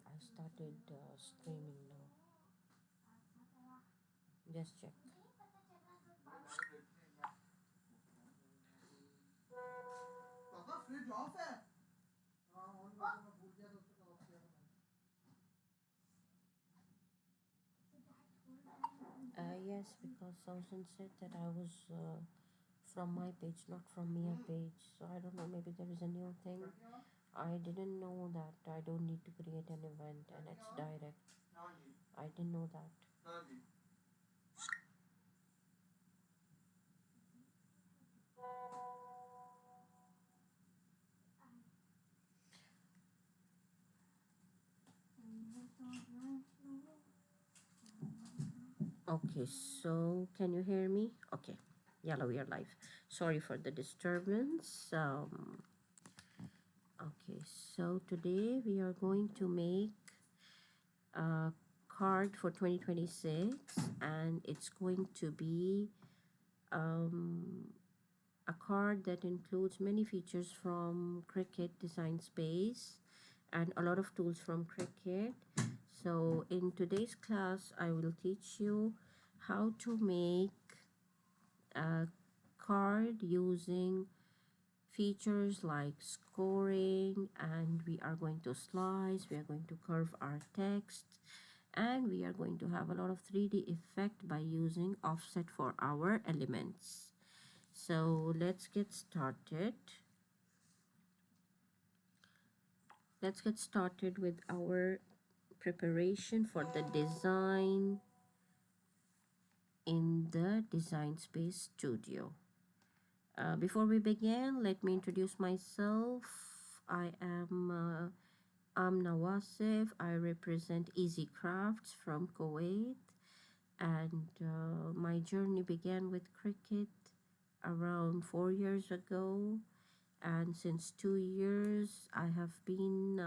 I started streaming now. Just check. Yes, because Sausan said that I was from my page, not from Mia page. So I don't know, maybe there is a new thing. I didn't know that I don't need to create an event and it's direct. I didn't know that. Okay, so can you hear me? Okay, yellow, we are live. Sorry for the disturbance. Okay, so today we are going to make a card for 2026, and it's going to be a card that includes many features from Cricut Design Space and a lot of tools from Cricut. So in today's class, I will teach you how to make a card using features like scoring, and we are going to slice, we are going to curve our text, and we are going to have a lot of 3D effect by using offset for our elements. So let's get started. Let's get started with our preparation for the design in the Design Space Studio. Before we begin, let me introduce myself. I am Amna Wasif. I represent Easy Crafts from Kuwait, and my journey began with Cricut around 4 years ago, and since 2 years I have been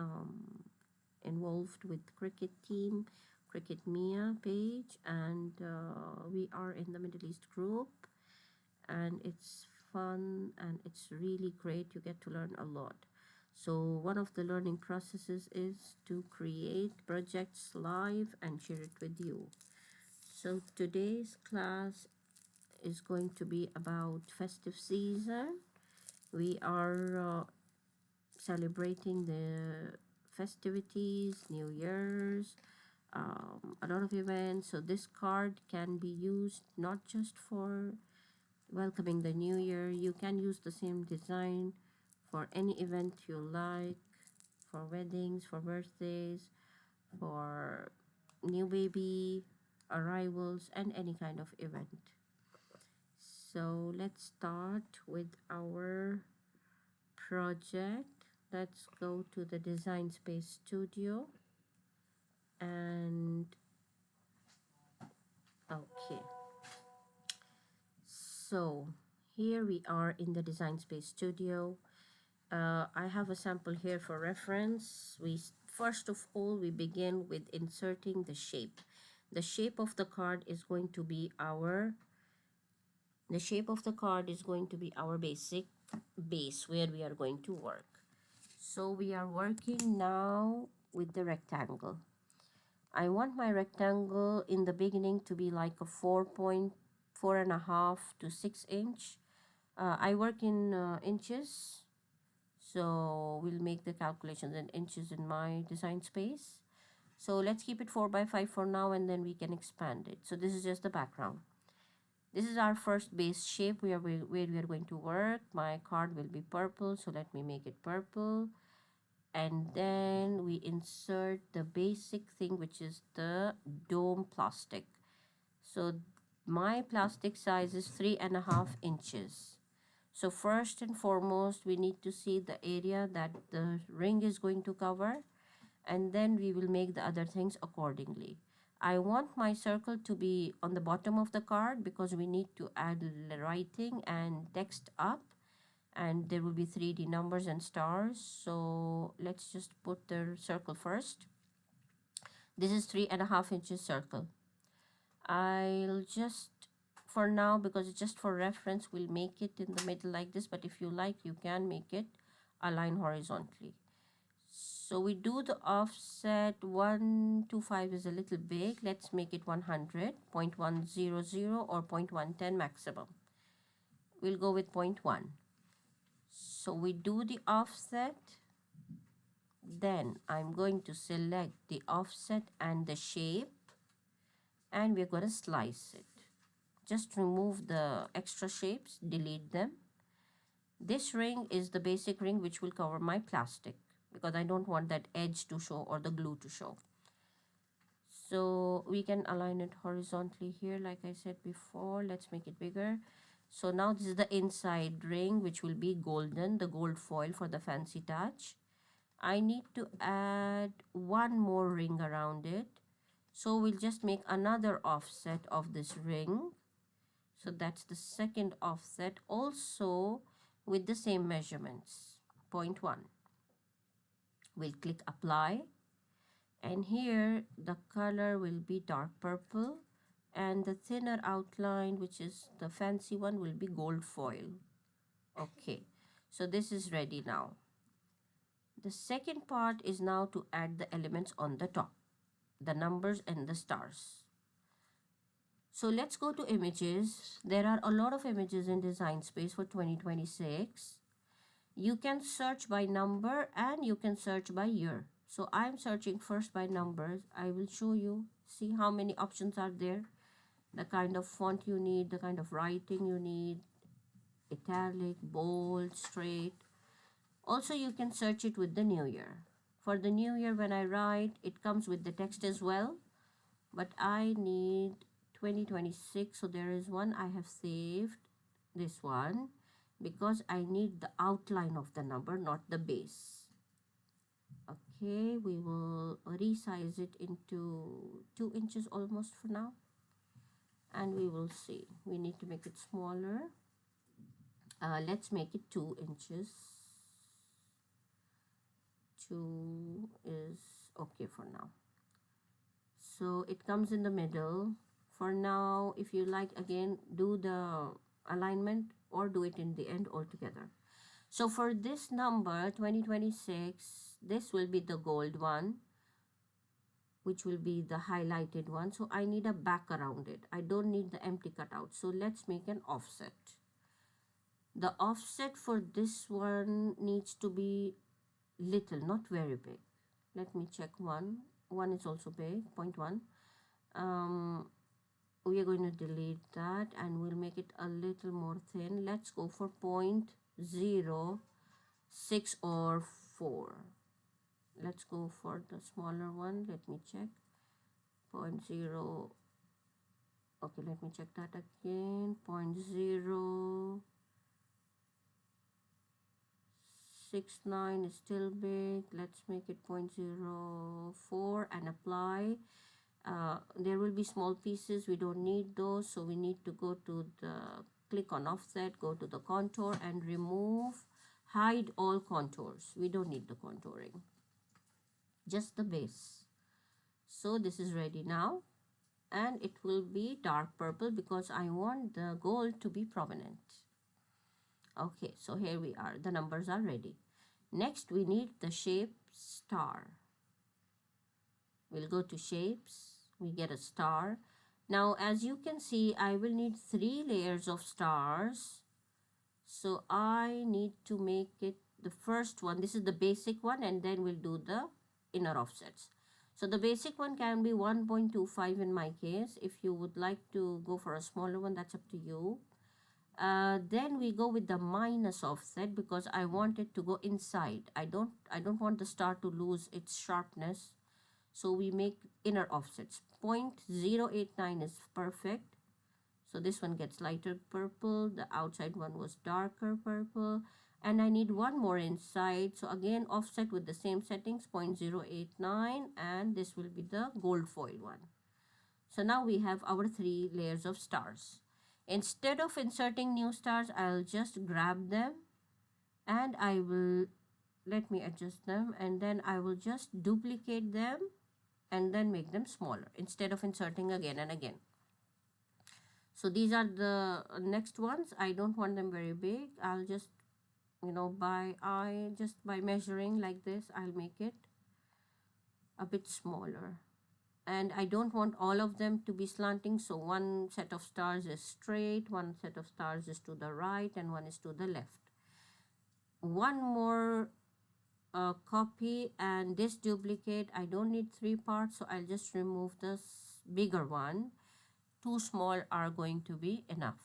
involved with Cricut team, Cricut Mia page, and we are in the Middle East group, and it's fun and it's really great. You get to learn a lot. So one of the learning processes is to create projects live and share it with you. So today's class is going to be about festive season. We are celebrating the festivities, New Year's, a lot of events. So this card can be used not just for welcoming the new year. You can use the same design for any event you like, for weddings, for birthdays, for new baby arrivals, and any kind of event. So let's start with our project. Let's go to the Design Space Studio, and okay, so here we are in the Design Space Studio. I have a sample here for reference. First of all, we begin with inserting the shape. The shape of the card is going to be our basic base where we are going to work. So we are working now with the rectangle. I want my rectangle in the beginning to be like a 4.5 to 6 inch. I work in inches, so we'll make the calculations in inches in my design space. So let's keep it 4x5 for now, and then we can expand it. So this is just the background. This is our first base shape where we are going to work. My card will be purple, so let me make it purple. And then we insert the basic thing, which is the dome plastic. So my plastic size is 3.5 inches. So first and foremost, we need to see the area that the ring is going to cover, and then we will make the other things accordingly. I want my circle to be on the bottom of the card because we need to add writing and text up, and there will be 3D numbers and stars. So let's just put the circle first. This is 3.5 inches circle. I'll just, for now, because it's just for reference, we'll make it in the middle like this, but if you like, you can make it align horizontally. So we do the offset. 125 is a little big. Let's make it 100, 0.100 or 0.110 maximum. We'll go with 0.1. So we do the offset. Then I'm going to select the offset and the shape, and we're going to slice it. Just remove the extra shapes, delete them. This ring is the basic ring which will cover my plastic because I don't want that edge to show or the glue to show. So we can align it horizontally here like I said before. Let's make it bigger. So now this is the inside ring which will be golden, the gold foil for the fancy touch. I need to add one more ring around it. So we'll just make another offset of this ring. So that's the second offset, also with the same measurements, 0.1. We'll click apply, and here the color will be dark purple, and the thinner outline, which is the fancy one, will be gold foil. Okay, so this is ready now. The second part is now to add the elements on the top, the numbers and the stars. So let's go to images. There are a lot of images in Design Space for 2026. You can search by number and you can search by year. So I'm searching first by numbers. I will show you, see how many options are there, the kind of font you need, the kind of writing you need, italic, bold, straight. Also, you can search it with the new year. For the new year, when I write, it comes with the text as well, but I need 2026, so there is one I have saved, this one, because I need the outline of the number, not the base. Okay, we will resize it into 2 inches almost for now, and we will see. We need to make it smaller. Let's make it 2 inches. 2 is okay for now. So it comes in the middle. For now, if you like, again, do the alignment or do it in the end altogether. So for this number, 2026, this will be the gold one, which will be the highlighted one. So I need a back around it. I don't need the empty cutout. So let's make an offset. The offset for this one needs to be little, not very big. Let me check one. One is also big, 0.1. We are going to delete that and we'll make it a little more thin. Let's go for 0.06 or 4. Let's go for the smaller one. Let me check. 0.0. Okay, let me check that again. 0.069 is still big. Let's make it 0.04 and apply. There will be small pieces, we don't need those, so we need to go to the click on offset, go to the contour and remove, hide all contours. We don't need the contouring, just the base. So this is ready now, and it will be dark purple because I want the gold to be prominent. Okay, so here we are, the numbers are ready. Next we need the shape star. We'll go to shapes. We get a star. Now, as you can see, I will need 3 layers of stars. So I need to make it the first one. This is the basic one, and then we'll do the inner offsets. So the basic one can be 1.25 in my case. If you would like to go for a smaller one, that's up to you. Then we go with the minus offset because I want it to go inside. I don't want the star to lose its sharpness. So we make inner offsets. 0.089 is perfect. So this one gets lighter purple. The outside one was darker purple. And I need one more inside. So again, offset with the same settings, 0.089. And this will be the gold foil one. So now we have our 3 layers of stars. Instead of inserting new stars, I'll just grab them. And I will, let me adjust them. And then I will just duplicate them and then make them smaller instead of inserting again and again. So these are the next ones. I don't want them very big. I'll just, by measuring like this, I'll make it a bit smaller. And I don't want all of them to be slanting, so one set of stars is straight, one set of stars is to the right, and one is to the left. One more copy, and this duplicate, I don't need 3 parts, so I'll just remove this bigger one. 2 small are going to be enough.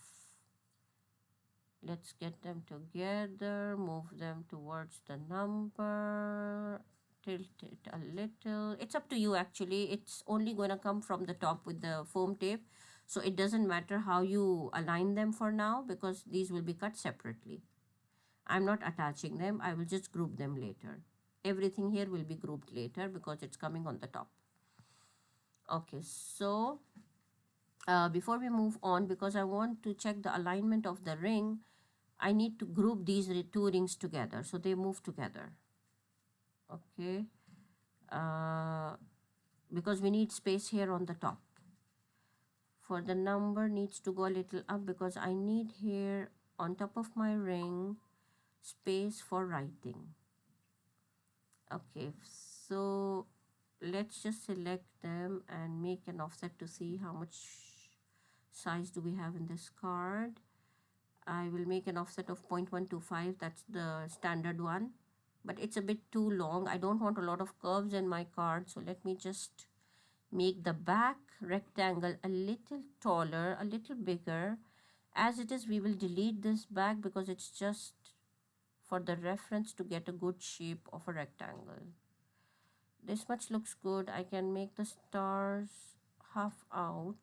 Let's get them together, move them towards the number, tilt it a little. It's up to you actually. It's only going to come from the top with the foam tape. So it doesn't matter how you align them for now, because these will be cut separately. I'm not attaching them. I will just group them later. Everything here will be grouped later because it's coming on the top. Okay, so before we move on, because I want to check the alignment of the ring, I need to group these 2 rings together so they move together. Okay, because we need space here on the top. For the number needs to go a little up because I need here on top of my ring space for writing. Okay, so let's just select them and make an offset to see how much size do we have in this card. I will make an offset of 0.125, that's the standard one, but it's a bit too long. I don't want a lot of curves in my card, so let me just make the back rectangle a little taller, a little bigger. As it is, we will delete this back because it's just for the reference to get a good shape of a rectangle. This much looks good. I can make the stars half out.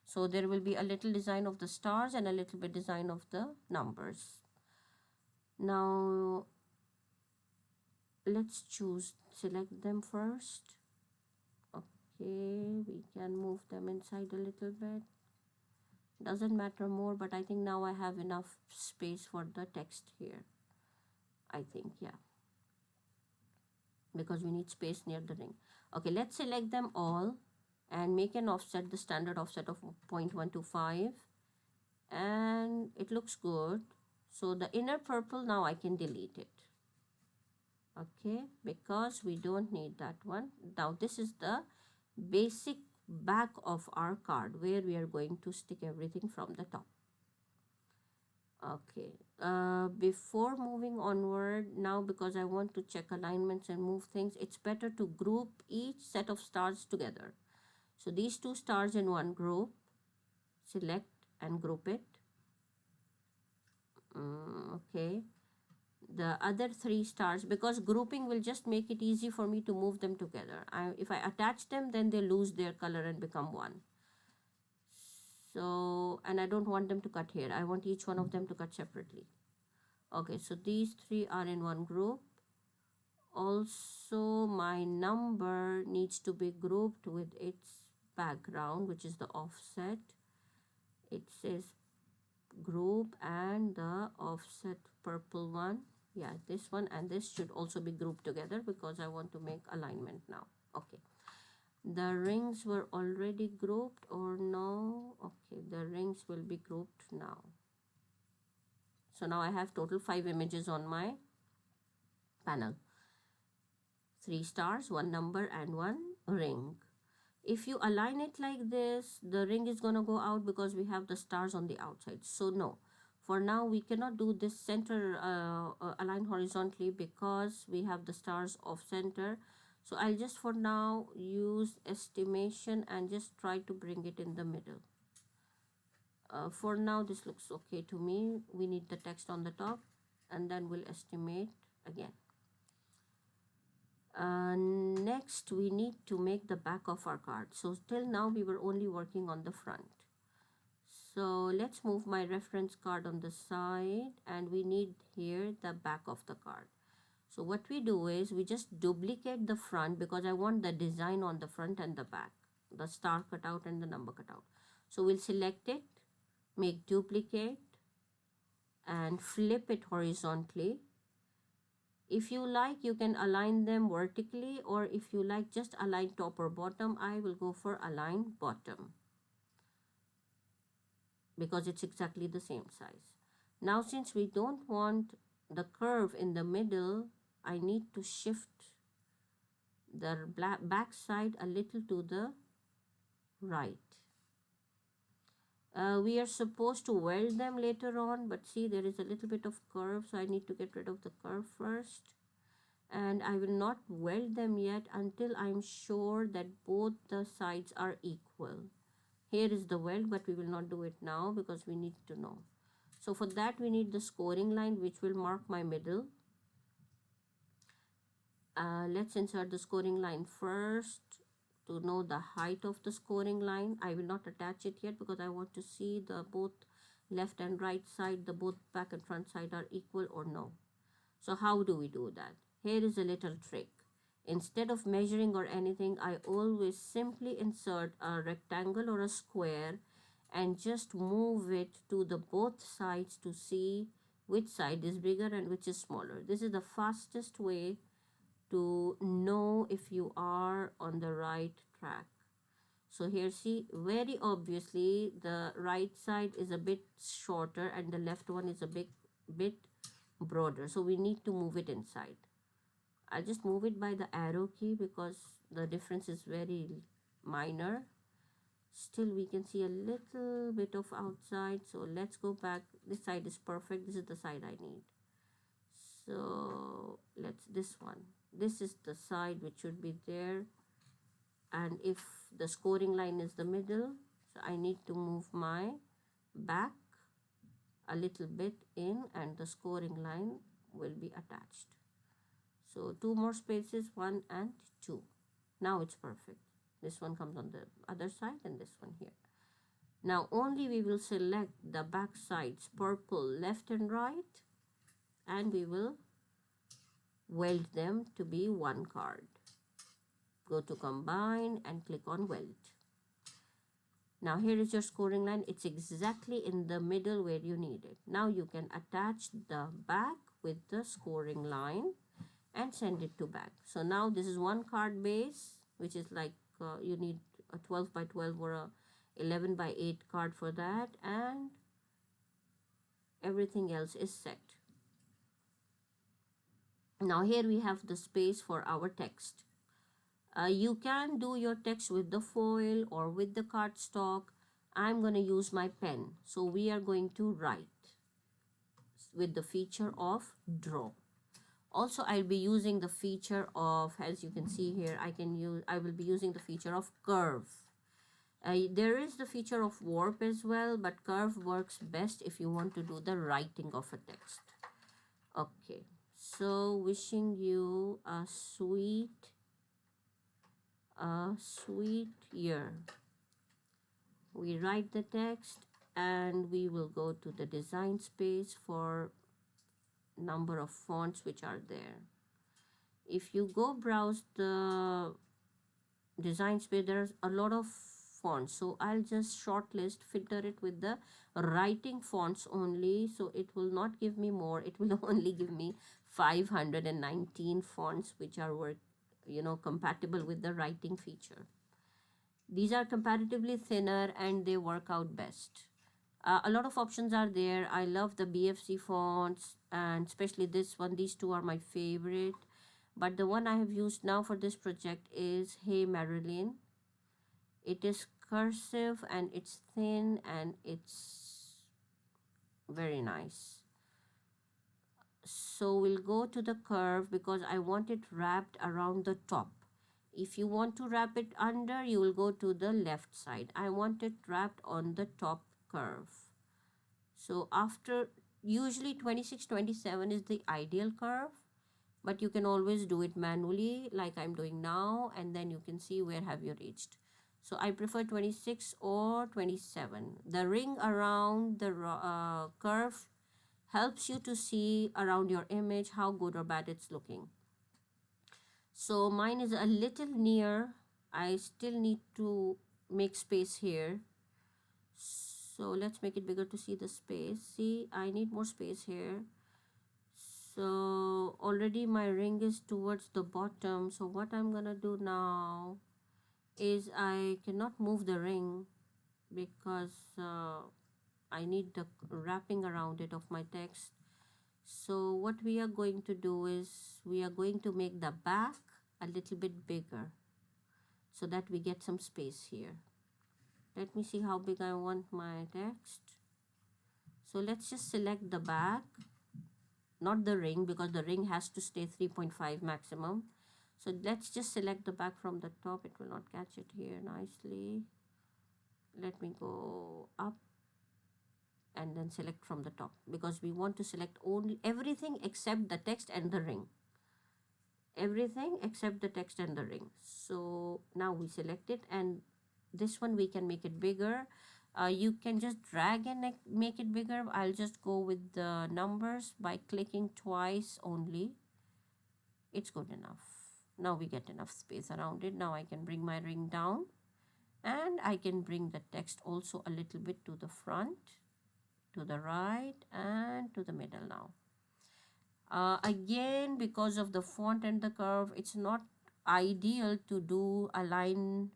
So there will be a little design of the stars and a little bit design of the numbers. Now let's select them first. Okay, we can move them inside a little bit. Doesn't matter more, but I think now I have enough space for the text here. I think, yeah. Because we need space near the ring. Okay, let's select them all and make an offset, the standard offset of 0.125. And it looks good. So the inner purple, now I can delete it. Okay, because we don't need that one. Now this is the basic back of our card where we are going to stick everything from the top. Okay, before moving onward now, because I want to check alignments and move things, it's better to group each set of stars together. So these 2 stars in one group, select and group it. Okay, the other 3 stars, because grouping will just make it easy for me to move them together. If I attach them, then they lose their color and become one. So, and I don't want them to cut here. I want each one of them to cut separately. Okay, so these 3 are in one group. Also, my number needs to be grouped with its background, which is the offset. It says group and the offset purple one. Yeah, this one and this should also be grouped together because I want to make alignment now. Okay. The rings were already grouped or no? Okay, the rings will be grouped now. So now I have total 5 images on my panel. 3 stars, 1 number and 1 ring. If you align it like this, the ring is going to go out because we have the stars on the outside. So no, for now we cannot do this center align horizontally because we have the stars off center. So I'll just for now use estimation and just try to bring it in the middle. For now this looks okay to me. We need the text on the top and then we'll estimate again. Next we need to make the back of our card. So till now we were only working on the front. So let's move my reference card on the side and we need here the back of the card. So what we do is we just duplicate the front because I want the design on the front and the back, the star cutout and the number cutout. So we'll select it, make duplicate and flip it horizontally. If you like, you can align them vertically, or if you like just align top or bottom, I will go for align bottom because it's exactly the same size. Now since we don't want the curve in the middle, I need to shift the back side a little to the right. We are supposed to weld them later on, but see, there is a little bit of curve, so I need to get rid of the curve first. And I will not weld them yet until I'm sure that both the sides are equal. Here is the weld, but we will not do it now because we need to know. So for that we need the scoring line, which will mark my middle. Let's insert the scoring line first to know the height of the scoring line. I will not attach it yet because I want to see the both left and right side, the both back and front side are equal or no. So how do we do that? Here is a little trick. Instead of measuring or anything, I always simply insert a rectangle or a square and just move it to the both sides to see which side is bigger and which is smaller. This is the fastest way to know if you are on the right track. So here, see, very obviously the right side is a bit shorter and the left one is a bit broader, so we need to move it inside. I'll just move it by the arrow key because the difference is very minor. Still we can see a little bit of outside, so let's go back. This side is perfect. This is the side I need. So this one, this is the side which should be there, and if the scoring line is the middle, so I need to move my back a little bit in and the scoring line will be attached. So 2 more spaces, 1 and 2. Now it's perfect. This one comes on the other side and this one here. Now only we will select the back sides purple left and right, and we will weld them to be one card. Go to combine and click on weld. Now here is your scoring line. It's exactly in the middle where you need it. Now you can attach the back with the scoring line and send it to back. So now this is one card base, which is like you need a 12 by 12 or a 11 by 8 card for that, and everything else is set. Now here we have the space for our text. You can do your text with the foil or with the cardstock. I'm going to use my pen. So we are going to write with the feature of draw. Also, I'll be using the feature of, as you can see here, I will be using the feature of curve. There is the feature of warp as well, but curve works best if you want to do the writing of a text. Okay, so wishing you a sweet year. We write the text and we will go to the design space for number of fonts which are there. If you go browse the design space, there's a lot of fonts, so I'll just shortlist, filter it with the writing fonts only, so it will not give me more. It will only give me 519 fonts which are compatible with the writing feature. These are comparatively thinner and they work out best. A lot of options are there. I love the BFC fonts, and especially this one. These two are my favorite, but the one I have used now for this project is Hey Marilyn. It is cursive and it's thin and it's very nice. So we'll go to the curve because I want it wrapped around the top. If you want to wrap it under, you will go to the left side. I want it wrapped on the top curve. So after, usually 26-27 is the ideal curve, but you can always do it manually like I'm doing now, and then you can see where have you reached. So I prefer 26 or 27. The ring around the curve helps you to see around your image how good or bad it's looking. So mine is a little near. I still need to make space here. So let's make it bigger to see the space. See, I need more space here. So already my ring is towards the bottom. So what I'm gonna do now is I cannot move the ring because I need the wrapping around it of my text. So what we are going to do is we are going to make the back a little bit bigger so that we get some space here. Let me see how big I want my text. So let's just select the back, not the ring, because the ring has to stay 3.5 maximum. So let's just select the back from the top. It will not catch it here nicely. Let me go up and then select from the top, because we want to select only everything except the text and the ring. Everything except the text and the ring. So now we select it, and this one we can make it bigger. You can just drag and make it bigger. I'll just go with the numbers by clicking twice only. It's good enough. Now we get enough space around it. Now I can bring my ring down, and I can bring the text also a little bit to the front, to the right, and to the middle now. Again, because of the font and the curve, it's not ideal to do a line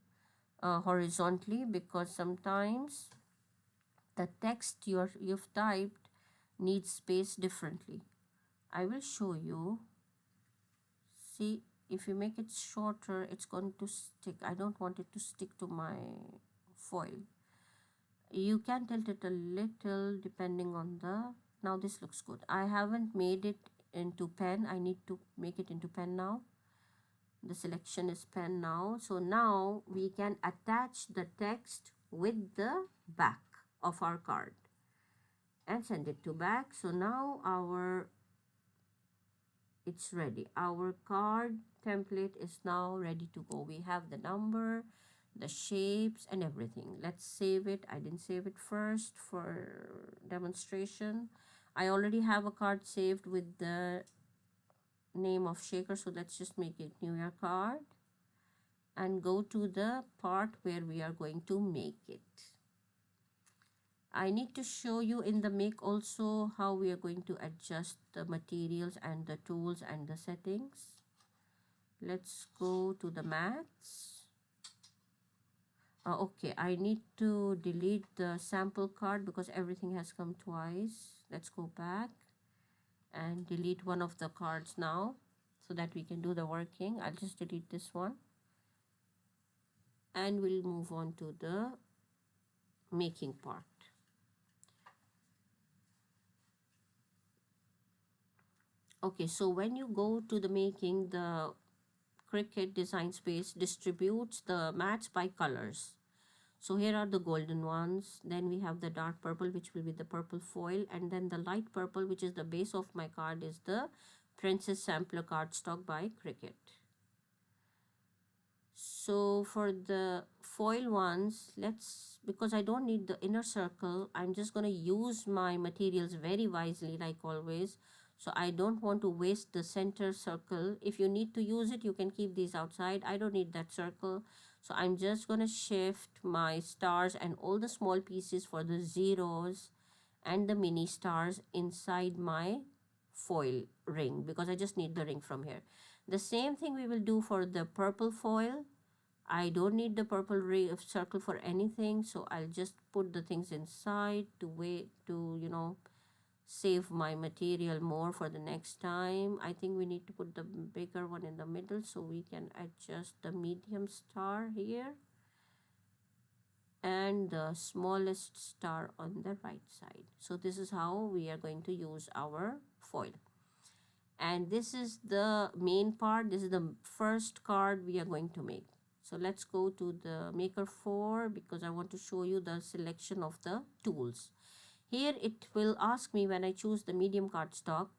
horizontally, because sometimes the text you've typed needs space differently. I will show you. See, if you make it shorter, it's going to stick. I don't want it to stick to my foil. You can tilt it a little depending on the... Now this looks good. I haven't made it into pen. I need to make it into pen now. The selection is pen now. So now we can attach the text with the back of our card and send it to back. So now it's ready. Our card template is now ready to go. We have the number, the shapes, and everything. Let's save it. I didn't save it first for demonstration. I already have a card saved with the name of shaker, so let's just make it New Year card and go to the part where we are going to make it. I need to show you in the make also how we are going to adjust the materials and the tools and the settings. Let's go to the mats. Okay, I need to delete the sample card because everything has come twice. Let's go back and delete one of the cards now so that we can do the working. I'll just delete this one and we'll move on to the making part. Okay, so when you go to the making, the Cricut Design Space distributes the mats by colors. So here are the golden ones. Then we have the dark purple, which will be the purple foil. And then the light purple, which is the base of my card, is the Princess Sampler Cardstock by Cricut. So for the foil ones, because I don't need the inner circle, I'm just going to use my materials very wisely like always. So I don't want to waste the center circle. If you need to use it, you can keep these outside. I don't need that circle. So I'm just going to shift my stars and all the small pieces for the zeros and the mini stars inside my foil ring, because I just need the ring from here. The same thing we will do for the purple foil. I don't need the purple ring circle for anything, so I'll just put the things inside to save my material more for the next time. I think we need to put the bigger one in the middle so we can adjust the medium star here and the smallest star on the right side. So this is how we are going to use our foil. And this is the main part. This is the first card we are going to make. So let's go to the Maker 4 because I want to show you the selection of the tools. Here it will ask me when I choose the medium cardstock,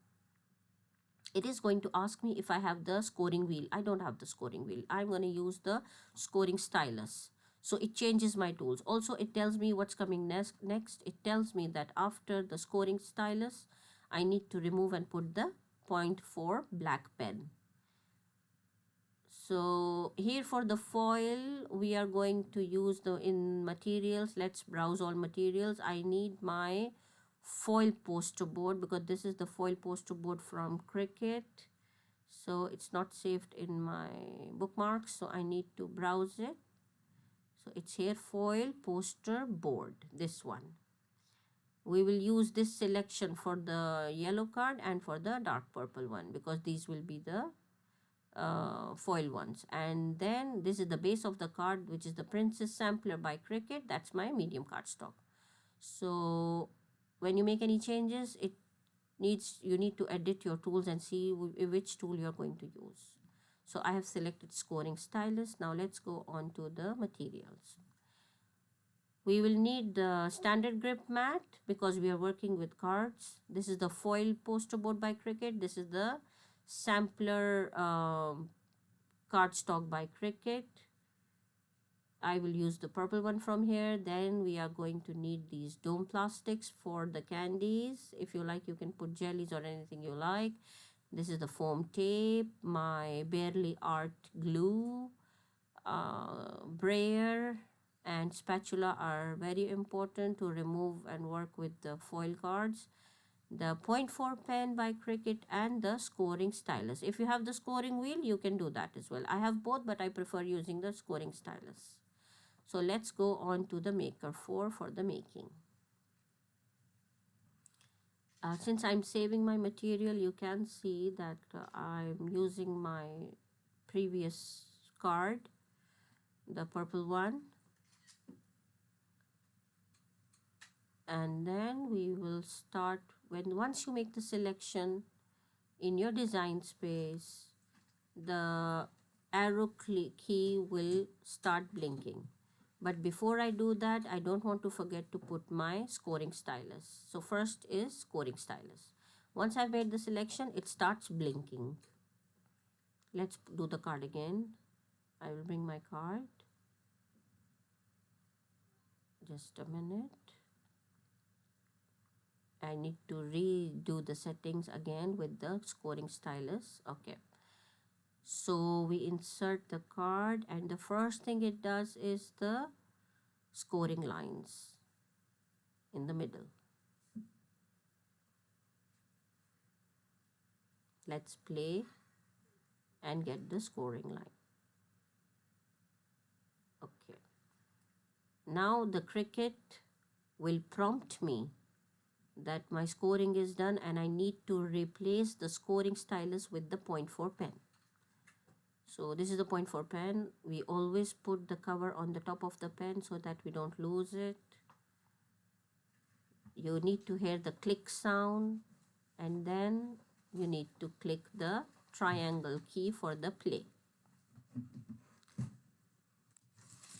it is going to ask me if I have the scoring wheel. I don't have the scoring wheel. I'm going to use the scoring stylus. So it changes my tools. Also, it tells me what's coming next. It tells me that after the scoring stylus, I need to remove and put the 0.4 black pen. So here for the foil, we are going to use in materials. Let's browse all materials. I need my foil poster board because this is the foil poster board from Cricut. So it's not saved in my bookmarks, so I need to browse it. So it's here, foil poster board, this one. We will use this selection for the yellow card and for the dark purple one because these will be the foil ones. And then this is the base of the card, which is the Princess Sampler by Cricut. That's my medium cardstock. So when you make any changes, you need to edit your tools and see which tool you're going to use. So I have selected scoring stylus. Now let's go on to the materials. We will need the standard grip mat because we are working with cards. This is the foil poster board by Cricut. This is the sampler cardstock by Cricut. I will use the purple one from here. Then we are going to need these dome plastics for the candies. If you like, you can put jellies or anything you like. This is the foam tape, my barely art glue, brayer and spatula are very important to remove and work with the foil cards. The 0.4 pen by Cricut and the scoring stylus. If you have the scoring wheel, you can do that as well. I have both, but I prefer using the scoring stylus. So let's go on to the maker 4 for the making. Since I'm saving my material, you can see that I'm using my previous card, the purple one. And then we will start once you make the selection in your design space, the arrow key will start blinking. But before I do that, I don't want to forget to put my scoring stylus. So first is scoring stylus. Once I've made the selection, it starts blinking. Let's do the card again. I will bring my card. Just a minute. I need to redo the settings again with the scoring stylus. Okay. So we insert the card and the first thing it does is the scoring lines in the middle. Let's play and get the scoring line. Okay. Now the Cricut will prompt me that my scoring is done and I need to replace the scoring stylus with the 0.4 pen. So this is the 0.4 pen. We always put the cover on the top of the pen so that we don't lose it. You need to hear the click sound and then you need to click the triangle key for the play.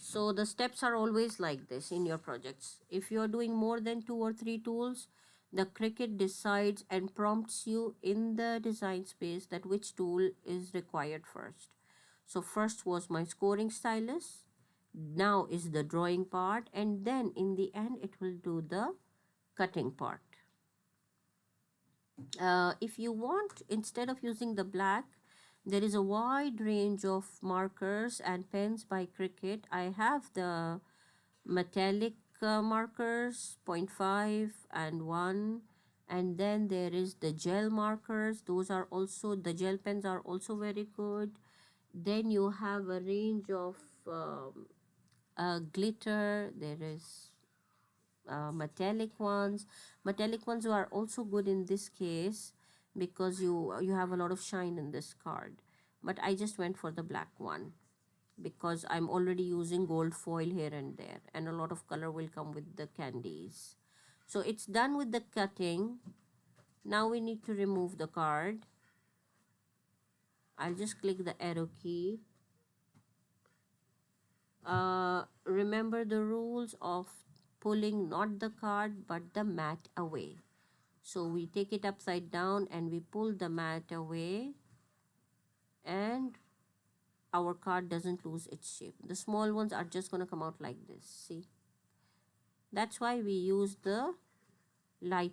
So the steps are always like this in your projects. If you are doing more than 2 or 3 tools, the Cricut decides and prompts you in the design space that which tool is required first. So first was my scoring stylus, now is the drawing part, and then in the end it will do the cutting part. If you want, instead of using the black, there is a wide range of markers and pens by Cricut. I have the metallic markers 0.5 and 1, and then there is the gel markers. Those are also, the gel pens are also very good. Then you have a range of glitter. There is metallic ones. Metallic ones are also good in this case because you have a lot of shine in this card. But I just went for the black one because I'm already using gold foil here and there, and a lot of color will come with the candies. So it's done with the cutting. Now we need to remove the card. I'll just click the arrow key. Remember the rules of pulling not the card but the mat away. So we take it upside down and we pull the mat away, and our card doesn't lose its shape. The small ones are just going to come out like this. See, that's why we use the light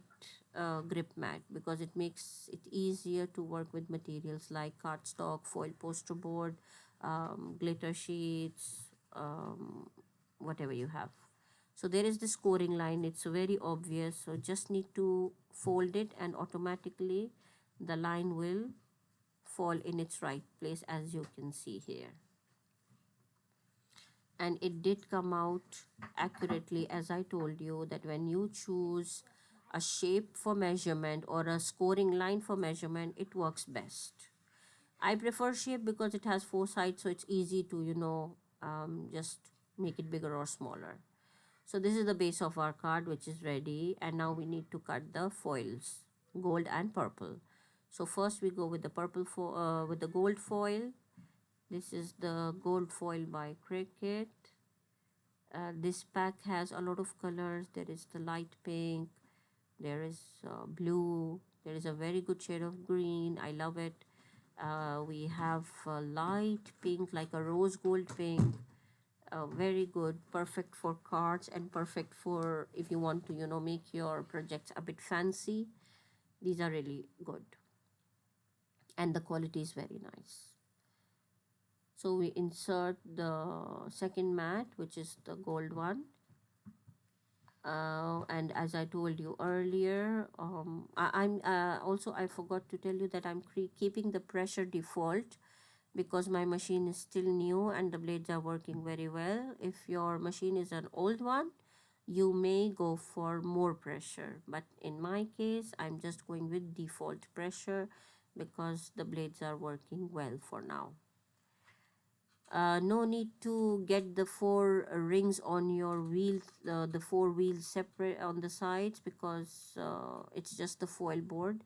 grip mat, because it makes it easier to work with materials like cardstock, foil poster board, glitter sheets, whatever you have. So there is the scoring line. It's very obvious. So just need to fold it and automatically the line will fall in its right place, as you can see here. And it did come out accurately, as I told you, that when you choose a shape for measurement or a scoring line for measurement, it works best. I prefer shape because it has four sides, so it's easy to, just make it bigger or smaller. So this is the base of our card, which is ready, and now we need to cut the foils, gold and purple. So first we go with the with the gold foil. This is the gold foil by Cricut. This pack has a lot of colors. There is the light pink, there is blue, there is a very good shade of green. I love it. We have light pink, like a rose gold pink. Very good, perfect for cards and perfect for if you want to, make your projects a bit fancy. These are really good, and the quality is very nice. So we insert the second mat, which is the gold one. And as I told you earlier, I'm also, I forgot to tell you that I'm keeping the pressure default because my machine is still new and the blades are working very well. If your machine is an old one, you may go for more pressure, but in my case I'm just going with default pressure because the blades are working well for now. No need to get the four rings on your wheels, the four wheels separate on the sides, because it's just the foil board.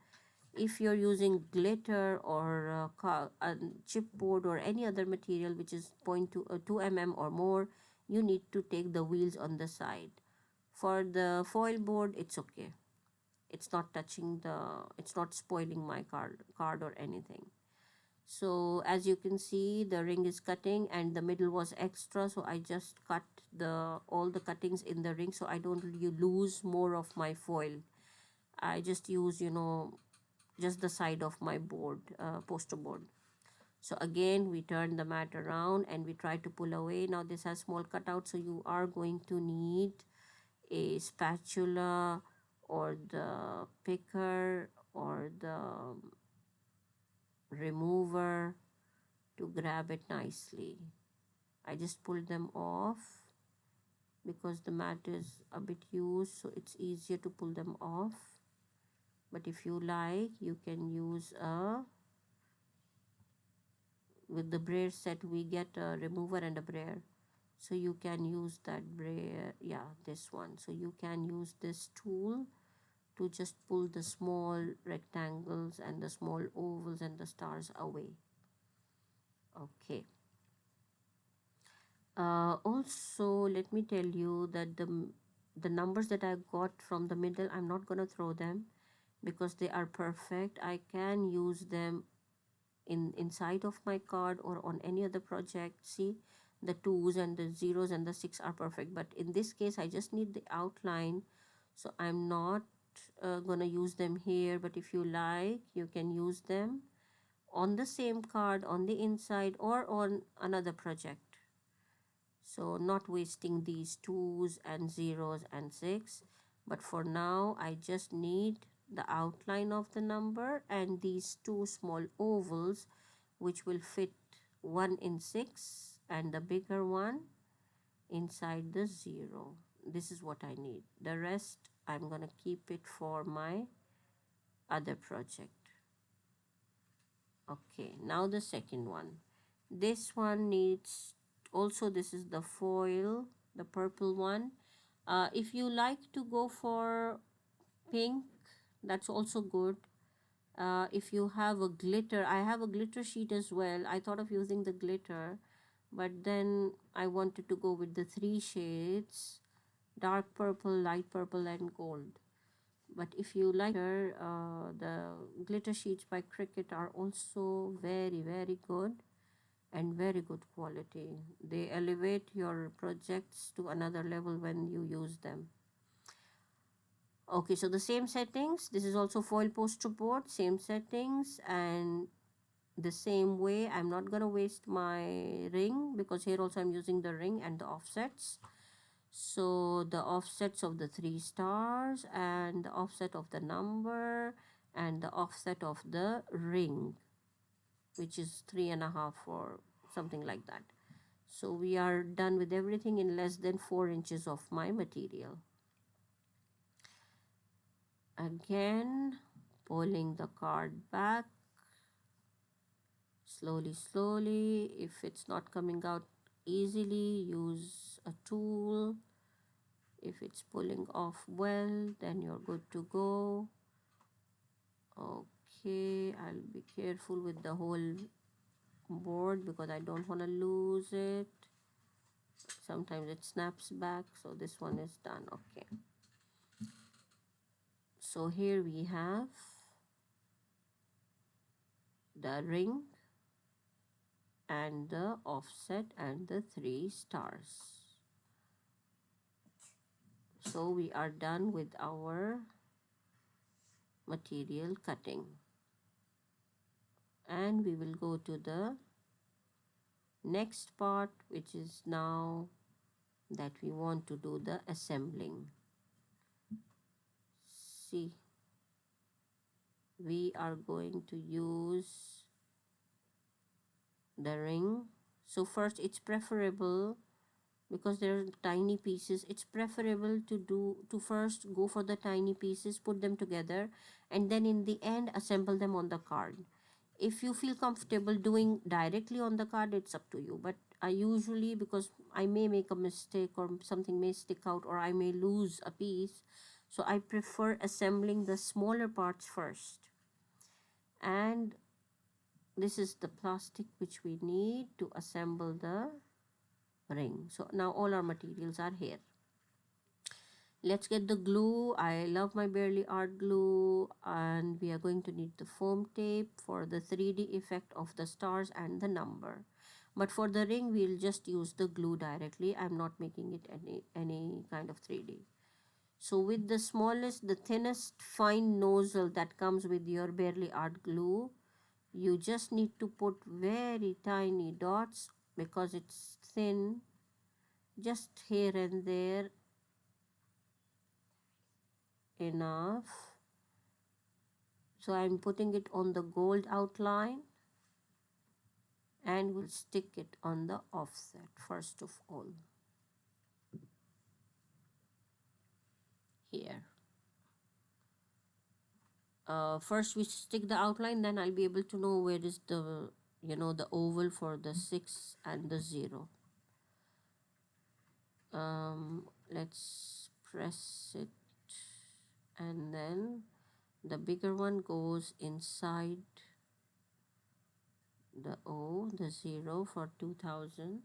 If you're using glitter or chipboard or any other material which is 2 mm or more, you need to take the wheels on the side. For the foil board, it's okay. It's not touching it's not spoiling my card or anything. So as you can see, the ring is cutting and the middle was extra, so I just cut all the cuttings in the ring so I don't lose more of my foil. I just use, just the side of my board, poster board. So again, we turn the mat around and we try to pull away. Now this has small cutout, so you are going to need a spatula or the picker or the remover to grab it nicely. I just pulled them off because the mat is a bit used, so it's easier to pull them off. But if you like, you can use with the brayer set we get a remover and a brayer, so you can use that brayer, yeah, this one. So you can use this tool to just pull the small rectangles and the small ovals and the stars away. Okay. Also, let me tell you that the numbers that I got from the middle, I'm not going to throw them because they are perfect. I can use them inside of my card or on any other project. See, the 2s and the 0s and the 6 are perfect, but in this case I just need the outline, so I'm not gonna use them here. But if you like, you can use them on the same card on the inside or on another project. So not wasting these 2s and 0s and 6, but for now I just need the outline of the number and these two small ovals which will fit 1 in 6 and the bigger one inside the 0. This is what I need. The rest I'm gonna keep it for my other project. Okay, now the second one. This one needs also, this is the foil, the purple one. If you like to go for pink, that's also good. If you have a glitter, I have a glitter sheet as well. I thought of using the glitter, but then I wanted to go with the 3 shades, dark purple, light purple and gold. But if you like the glitter sheets by Cricut are also very, very good and very good quality. They elevate your projects to another level when you use them. Okay, so the same settings. This is also foil poster board, same settings, and the same way. I'm not gonna waste my ring because here also I'm using the ring and the offsets. So the offsets of the 3 stars and the offset of the number and the offset of the ring, which is 3.5 or something like that. So we are done with everything in less than 4 inches of my material. Again, pulling the card back Slowly, slowly. If it's not coming out easily, use a tool. If it's pulling off well, then you're good to go. Okay, I'll be careful with the whole board because I don't want to lose it. Sometimes it snaps back, so this one is done. Okay, so here we have the ring and the offset and the 3 stars. So we are done with our material cutting, and we will go to the next part, which is now that we want to do the assembling. See, we are going to use the ring. So first, it's preferable, because they're tiny pieces, it's preferable to first go for the tiny pieces, put them together, and then in the end assemble them on the card. If you feel comfortable doing directly on the card, it's up to you, but I usually, because I may make a mistake or something may stick out or I may lose a piece, so I prefer assembling the smaller parts first. And this is the plastic which we need to assemble the ring. So now all our materials are here. Let's get the glue. I love my Barely Art glue, and we are going to need the foam tape for the 3D effect of the stars and the number. But for the ring, we'll just use the glue directly. I'm not making it any kind of 3D. So with the smallest, the thinnest fine nozzle that comes with your Barely Art glue, you just need to put very tiny dots because it's thin, just here and there, enough. So I'm putting it on the gold outline, and we'll stick it on the offset first of all, here. First we stick the outline, then I'll be able to know where is the, the oval for the 6 and the 0. Let's press it, and then the bigger one goes inside the O, the 0 for 2000.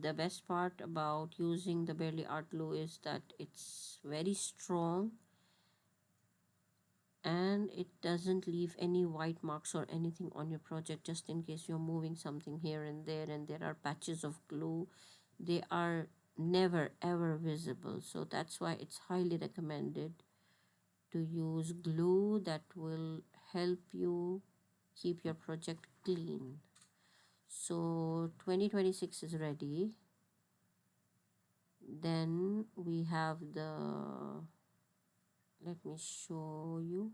The best part about using the Barely Art glue is that it's very strong and it doesn't leave any white marks or anything on your project, just in case you're moving something here and there are patches of glue. They are never ever visible, so that's why it's highly recommended to use glue that will help you keep your project clean. So 2026 is ready. Then we have the, let me show you.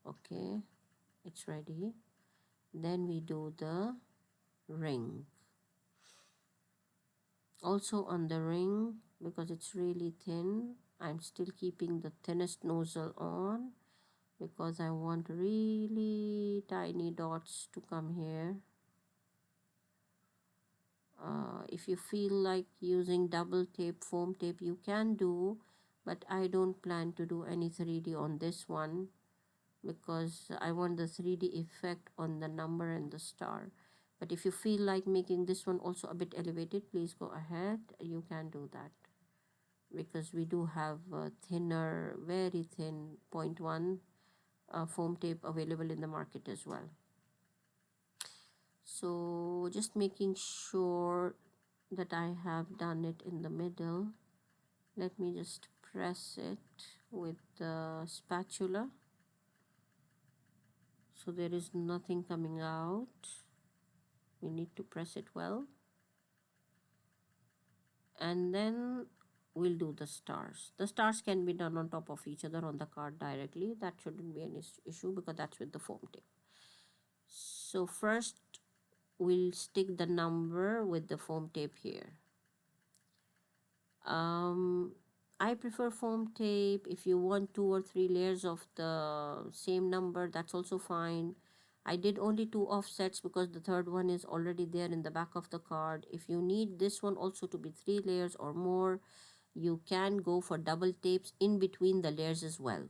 Okay, it's ready. Then we do the ring. Also on the ring, because it's really thin, I'm still keeping the thinnest nozzle on because I want really tiny dots to come here. If you feel like using double tape, foam tape, you can do, but I don't plan to do any 3D on this one because I want the 3D effect on the number and the star. But if you feel like making this one also a bit elevated, please go ahead. You can do that because we do have thinner, very thin 0.1 foam tape available in the market as well. So just making sure that I have done it in the middle. Let me just press it with the spatula so there is nothing coming out. We need to press it well, and then we'll do the stars. The stars can be done on top of each other on the card directly. That shouldn't be an issue because that's with the foam tape. So first we'll stick the number with the foam tape here. I prefer foam tape. If you want 2 or 3 layers of the same number, that's also fine. I did only 2 offsets because the third one is already there in the back of the card. If you need this one also to be 3 layers or more, you can go for double tapes in between the layers as well.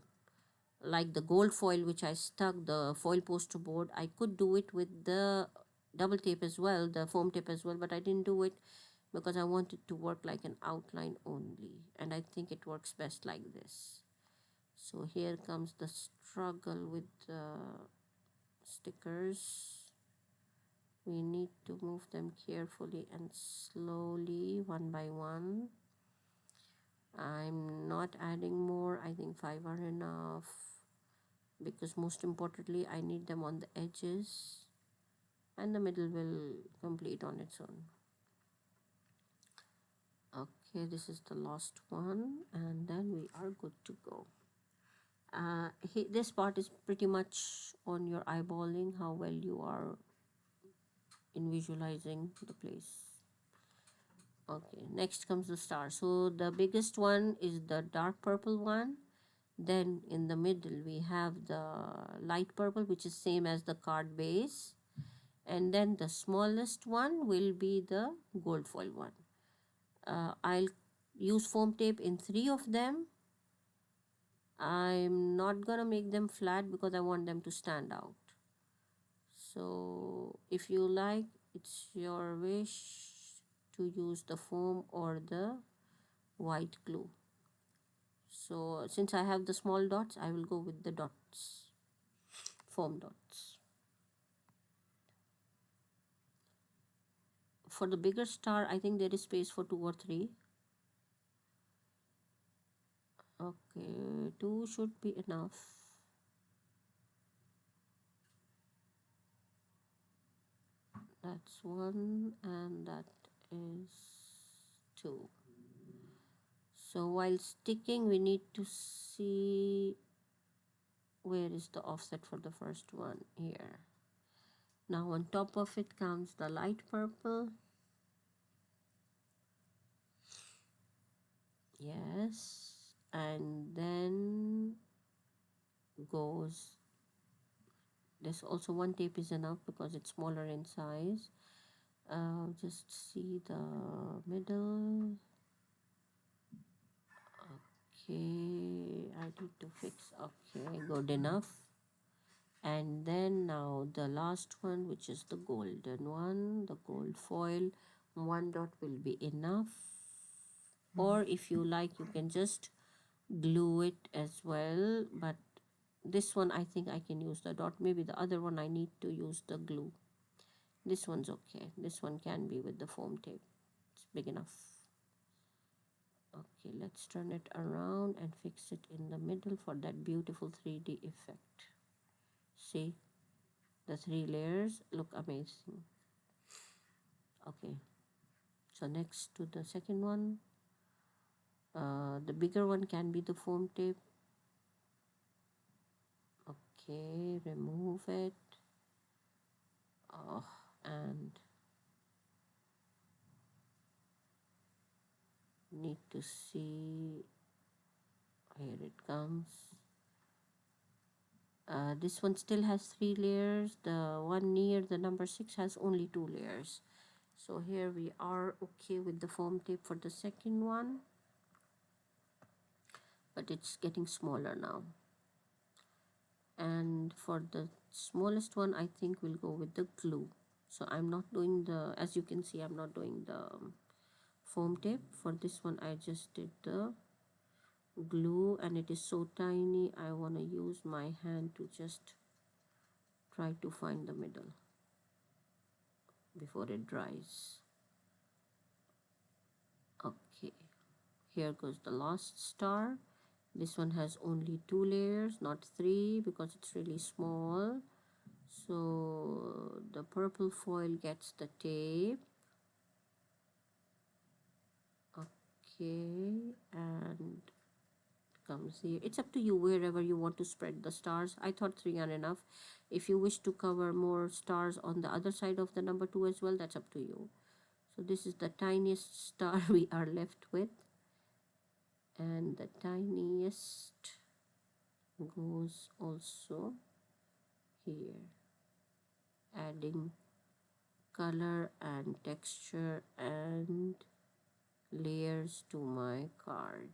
Like the gold foil which I stuck, the foil poster board, I could do it with the double tape as well, the foam tape as well, but I didn't do it because I want it to work like an outline only, and I think it works best like this. So here comes the struggle with stickers. We need to move them carefully and slowly, one by one. I'm not adding more. I think 5 are enough, because most importantly I need them on the edges, and the middle will complete on its own. Okay, this is the last one, and then we are good to go. This part is pretty much on your eyeballing, how well you are in visualizing the place. Okay, next comes the star. So the biggest one is the dark purple one. Then in the middle we have the light purple, which is same as the card base. And then the smallest one will be the gold foil one. I'll use foam tape in 3 of them. I'm not gonna make them flat because I want them to stand out. So if you like, it's your wish to use the foam or the white glue. So since I have the small dots, I will go with the dots, foam dots. For the bigger star, I think there is space for 2 or 3. Okay, 2 should be enough. That's 1 and that is 2. So while sticking, we need to see where is the offset for the first one. Here. Now on top of it comes the light purple. Yes. And then goes, there's also one tape is enough because it's smaller in size. Just see the middle. Okay, I need to fix. Okay, good enough. And then now the last one, which is the golden one, the gold foil. 1 dot will be enough, or if you like you can just glue it as well, but this one I think I can use the dot. Maybe the other one I need to use the glue. This one's okay. This one can be with the foam tape. It's big enough. Okay, let's turn it around and fix it in the middle for that beautiful 3D effect. See, the 3 layers look amazing. Okay, so next to the second one, the bigger one can be the foam tape. Okay, remove it. Oh, and need to see, here it comes. This one still has 3 layers. The one near the number 6 has only 2 layers. So here we are okay with the foam tape for the second one, but it's getting smaller now. And for the smallest one, I think we'll go with the glue. So I'm not doing the, as you can see, I'm not doing the foam tape. For this one, I just did the glue, and it is so tiny. I want to use my hand to just try to find the middle before it dries. Okay, here goes the last star. This one has only 2 layers, not 3, because it's really small. So the purple foil gets the tape. Okay, and comes here. It's up to you wherever you want to spread the stars. I thought 3 are enough. If you wish to cover more stars on the other side of the number 2 as well, that's up to you. So this is the tiniest star we are left with. and the tiniest goes also here, adding color and texture and layers to my card.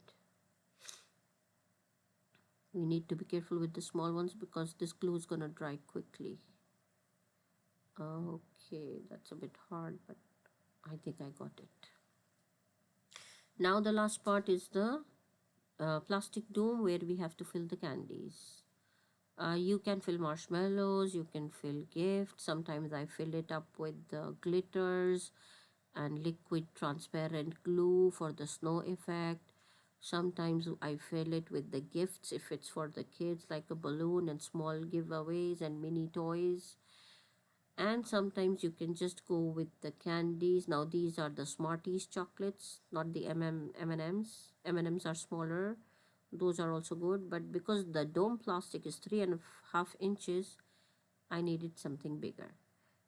We need to be careful with the small ones because this glue is gonna dry quickly. Okay, that's a bit hard, but I think I got it. Now the last part is the plastic dome where we have to fill the candies. You can fill marshmallows, you can fill gifts. Sometimes I fill it up with the glitters and liquid transparent glue for the snow effect. Sometimes I fill it with the gifts if it's for the kids, like a balloon and small giveaways and mini toys. And sometimes you can just go with the candies. Now these are the Smarties chocolates, not the M&Ms. M&Ms are smaller. Those are also good, but because the dome plastic is 3.5 inches, I needed something bigger.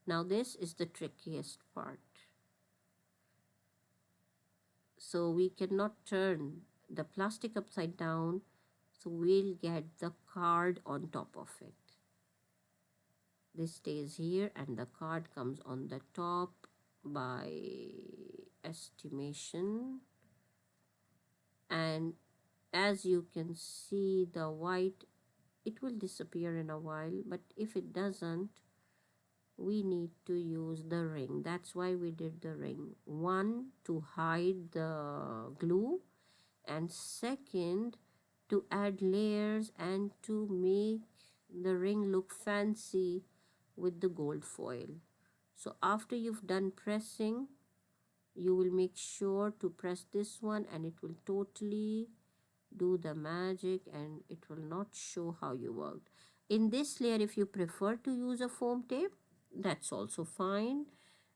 Now this is the trickiest part. So we cannot turn the plastic upside down, so we'll get the card on top of it. This stays here and the card comes on the top by estimation. And as you can see, the white, it will disappear in a while, but if it doesn't, we need to use the ring. That's why we did the ring. One, to hide the glue, and second, to add layers and to make the ring look fancy with the gold foil. So after you've done pressing, you will make sure to press this one and it will totally do the magic and it will not show how you worked. In this layer, if you prefer to use a foam tape, that's also fine.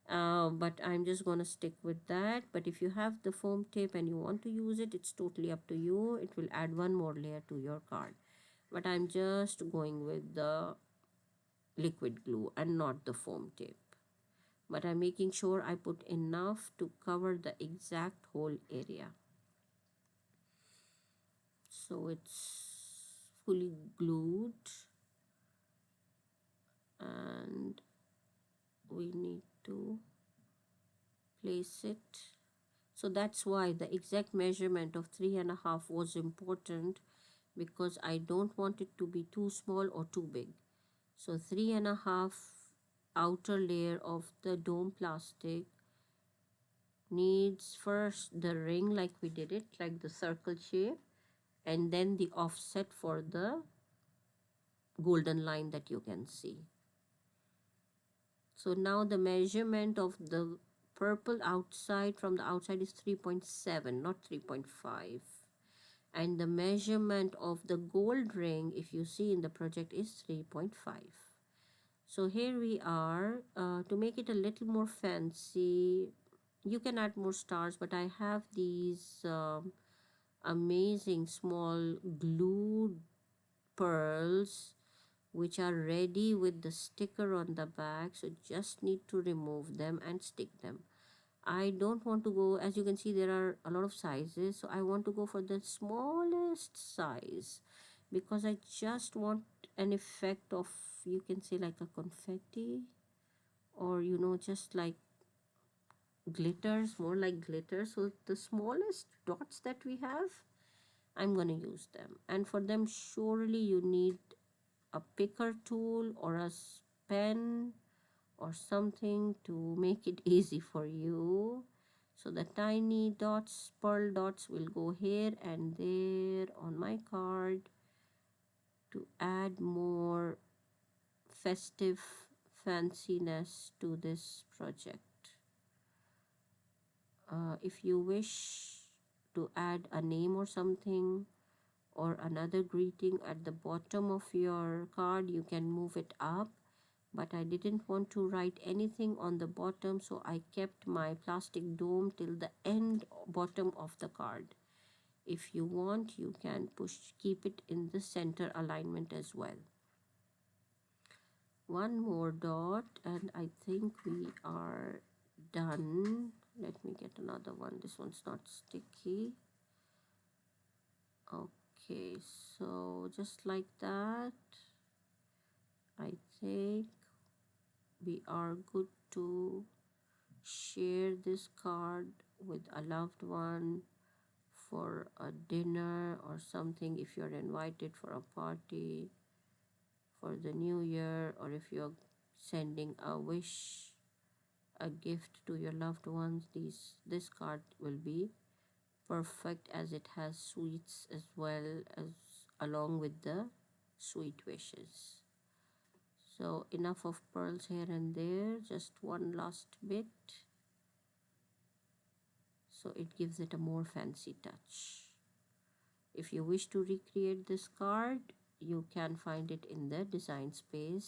But I'm just going to stick with that. But if you have the foam tape and you want to use it, it's totally up to you. It will add one more layer to your card. But I'm just going with the liquid glue and not the foam tape. But I'm making sure I put enough to cover the exact whole area. So it's fully glued and we need to place it. So that's why the exact measurement of 3.5 was important, because I don't want it to be too small or too big. So 3.5 outer layer of the dome plastic needs first the ring like we did it, like the circle shape, and then the offset for the golden line that you can see. So now the measurement of the purple outside from the outside is 3.7, not 3.5. And the measurement of the gold ring, if you see in the project, is 3.5. So here we are. To make it a little more fancy, you can add more stars, but I have these amazing small glued pearls which are ready with the sticker on the back, so just need to remove them and stick them. I don't want to go, as you can see there are a lot of sizes, so I want to go for the smallest size because I just want an effect of, you can say, like a confetti, or you know, just like glitters, more like glitters. So the smallest dots that we have, I'm gonna use them. And for them, surely you need a picker tool or a pen or something to make it easy for you. So the tiny dots, pearl dots, will go here and there on my card to add more festive fanciness to this project. If you wish to add a name or something or another greeting at the bottom of your card, you can move it up, but I didn't want to write anything on the bottom, so I kept my plastic dome till the end bottom of the card. If you want, you can keep it in the center alignment as well. One more dot and I think we are done. Let me get another one. This one's not sticky. Okay, so just like that, I think we are good to share this card with a loved one for a dinner or something, if you're invited for a party for the new year, or if you're sending a wish, a gift to your loved ones. This card will be perfect, as it has sweets as well, as along with the sweet wishes. So enough of pearls here and there, just one last bit, so it gives it a more fancy touch. If you wish to recreate this card, you can find it in the design space.